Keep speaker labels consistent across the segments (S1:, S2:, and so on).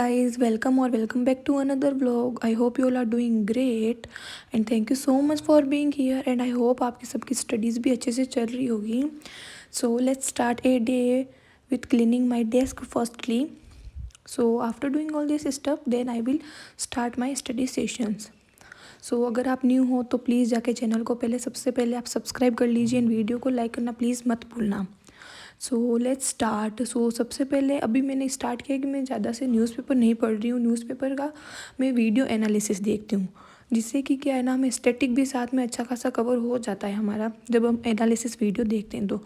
S1: guys, welcome or welcome back to another vlog. I hope you all are doing great and thank you so much for being here and I hope आपकी सबकी studies भी अच्छे से चल रही होगी. So let's start a day with cleaning my desk firstly. So after doing all this stuff then I will start my study sessions. सो अगर आप न्यू हो तो प्लीज़ जाके चैनल को सबसे पहले आप सब्सक्राइब कर लीजिए एंड वीडियो को लाइक करना प्लीज़ मत भूलना. So let's start. सो सबसे पहले अभी मैंने स्टार्ट किया कि मैं ज़्यादा से न्यूज़पेपर नहीं पढ़ रही हूँ. न्यूज़पेपर का मैं वीडियो एनालिसिस देखती हूँ, जिससे कि क्या है ना, हमें स्टैटिक भी साथ में अच्छा खासा कवर हो जाता है हमारा. जब हम एनालिसिस वीडियो देखते हैं तो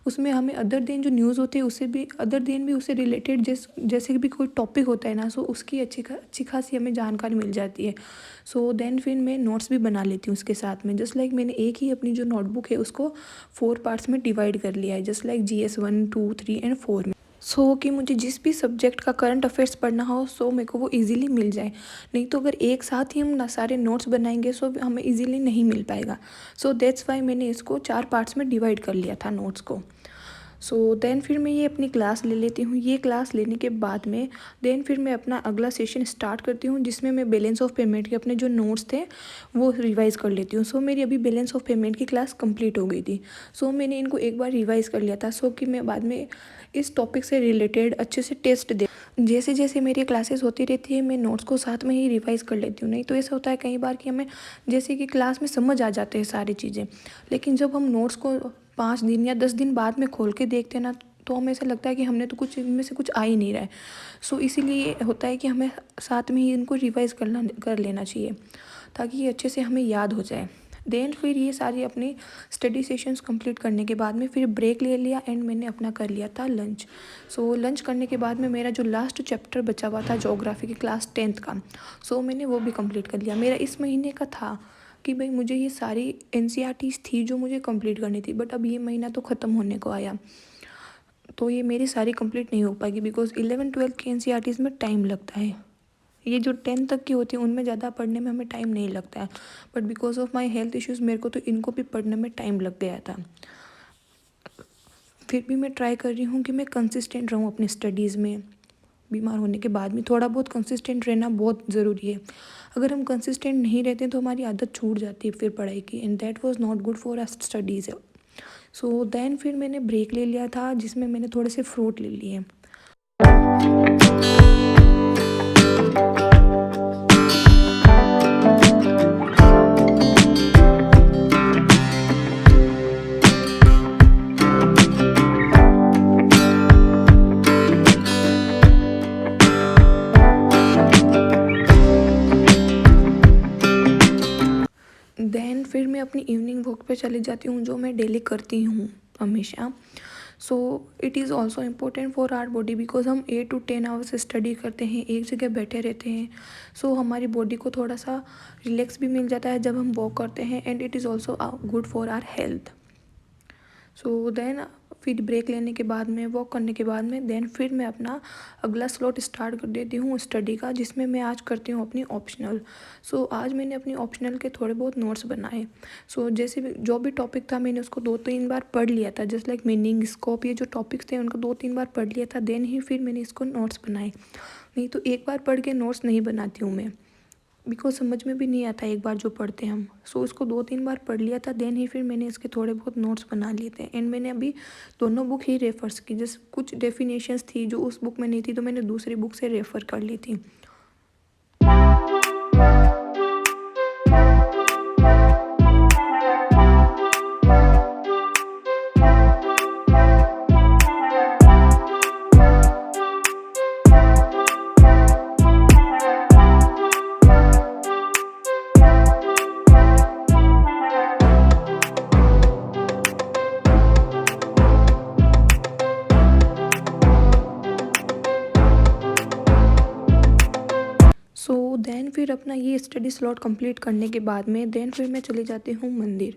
S1: उसमें हमें अदर दिन जो न्यूज़ होती है उससे भी अदर दिन भी उससे रिलेटेड जैसे भी कोई टॉपिक होता है ना, सो उसकी अच्छी खासी हमें जानकारी मिल जाती है. सो देन फिर मैं नोट्स भी बना लेती हूँ उसके साथ में. जस्ट लाइक मैंने एक ही अपनी जो नोटबुक है उसको 4 पार्ट्स में डिवाइड कर लिया है, जस्ट लाइक GS 1, 2, 3 एंड 4 में. सो कि मुझे जिस भी सब्जेक्ट का करंट अफेयर्स पढ़ना हो सो मेरे को वो इजीली मिल जाए. नहीं तो अगर एक साथ ही हम ना सारे नोट्स बनाएंगे सो हमें इजीली नहीं मिल पाएगा. सो दैट्स वाई मैंने इसको 4 पार्ट्स में डिवाइड कर लिया था नोट्स को. सो देन फिर मैं ये अपनी क्लास ले लेती हूँ. ये क्लास लेने के बाद में देन फिर मैं अपना अगला सेशन स्टार्ट करती हूँ, जिसमें मैं बैलेंस ऑफ पेमेंट के अपने जो नोट्स थे वो रिवाइज कर लेती हूँ. सो मेरी अभी बैलेंस ऑफ पेमेंट की क्लास कंप्लीट हो गई थी. सो मैंने इनको एक बार रिवाइज कर लिया था सो कि मैं बाद में इस टॉपिक से रिलेटेड अच्छे से टेस्ट दे. जैसे जैसे मेरी क्लासेस होती रहती है मैं नोट्स को साथ में ही रिवाइज कर लेती हूँ. नहीं तो ऐसा होता है कई बार कि हमें जैसे कि क्लास में समझ आ जाते हैं सारी चीज़ें, लेकिन जब हम नोट्स को 5 दिन या 10 दिन बाद में खोल के देखते हैं ना तो हमें ऐसा लगता है कि हमने तो कुछ इनमें से कुछ आ ही नहीं रहा है. सो इसीलिए होता है कि हमें साथ में ही इनको रिवाइज कर लेना चाहिए ताकि ये अच्छे से हमें याद हो जाए. देन फिर ये सारी अपनी स्टडी सेशंस कंप्लीट करने के बाद में फिर ब्रेक ले लिया एंड मैंने अपना कर लिया था लंच. सो लंच करने के बाद में मेरा जो लास्ट चैप्टर बचा हुआ था ज्योग्राफी की क्लास 10th का, सो मैंने वो भी कंप्लीट कर लिया. मेरा इस महीने का था कि भाई मुझे ये सारी NCERTs थी जो मुझे कंप्लीट करनी थी, बट अब ये महीना तो ख़त्म होने को आया तो ये मेरी सारी कंप्लीट नहीं हो पाएगी बिकॉज 11-12 की NCERTs में टाइम लगता है. ये जो 10 तक की होती है उनमें ज़्यादा पढ़ने में हमें टाइम नहीं लगता है, but because of my health issues मेरे को तो इनको भी पढ़ने में टाइम लग गया था. फिर भी मैं ट्राई कर रही हूँ कि मैं कंसिस्टेंट रहूँ अपनी स्टडीज़ में. बीमार होने के बाद भी थोड़ा बहुत कंसिस्टेंट रहना बहुत ज़रूरी है. अगर हम कंसिस्टेंट नहीं रहते तो हमारी आदत छूट जाती है फिर पढ़ाई की and that was not good for our studies. So then फिर मैंने ब्रेक ले लिया था जिसमें मैंने थोड़े से फ्रूट ले लिए. देन फिर मैं अपनी इवनिंग वॉक पे चली जाती हूँ जो मैं डेली करती हूँ हमेशा. So it is also important for our body because हम 8 to 10 आवर्स स्टडी करते हैं, एक जगह बैठे रहते हैं. सो हमारी बॉडी को थोड़ा सा रिलैक्स भी मिल जाता है जब हम वॉक करते हैं and it is also good for our health. So then फिर ब्रेक लेने के बाद में वॉक करने के बाद में देन फिर मैं अपना अगला स्लॉट स्टार्ट कर देती हूँ स्टडी का, जिसमें मैं आज करती हूँ अपनी ऑप्शनल. सो आज मैंने अपनी ऑप्शनल के थोड़े बहुत नोट्स बनाए. सो जैसे भी जो भी टॉपिक था मैंने उसको 2-3 बार पढ़ लिया था, जस्ट लाइक मीनिंग, स्कोप, ये जो टॉपिक्स थे उनको 2-3 बार पढ़ लिया था. देन ही फिर मैंने इसको नोट्स बनाए. नहीं तो एक बार पढ़ के नोट्स नहीं बनाती हूँ मैं बिकॉज समझ में भी नहीं आता एक बार जो पढ़ते हैं हम. सो इसको 2-3 बार पढ़ लिया था देन ही फिर मैंने इसके थोड़े बहुत नोट्स बना लिए थे. एंड मैंने अभी दोनों बुक ही रेफर्स की. जैसे कुछ डेफिनेशंस थी जो उस बुक में नहीं थी तो मैंने दूसरी बुक से रेफ़र कर ली थी. सो देन फिर अपना ये स्टडी स्लॉट कंप्लीट करने के बाद में देन फिर मैं चली जाती हूँ मंदिर.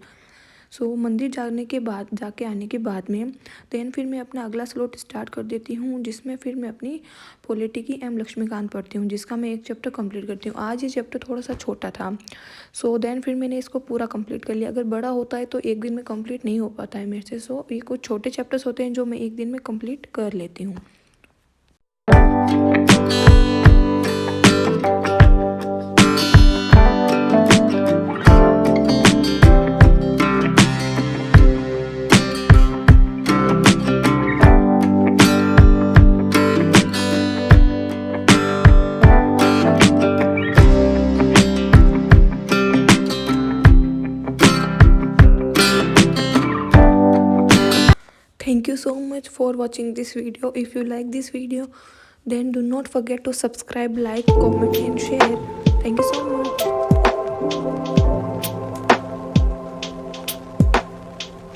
S1: सो मंदिर जाके आने के बाद में देन फिर मैं अपना अगला स्लॉट स्टार्ट कर देती हूँ, जिसमें फिर मैं अपनी पॉलिटी की M लक्ष्मीकांत पढ़ती हूँ, जिसका मैं एक चैप्टर कंप्लीट करती हूँ. आज ये चैप्टर थोड़ा सा छोटा था. सो देन फिर मैंने इसको पूरा कंप्लीट कर लिया. अगर बड़ा होता है तो एक दिन में कंप्लीट नहीं हो पाता है मेरे से. सो ये कुछ छोटे चैप्टर्स होते हैं जो मैं एक दिन में कंप्लीट कर लेती हूँ. so much for watching this video. If you like this video, then do not forget to subscribe, like, comment and share. Thank you so much.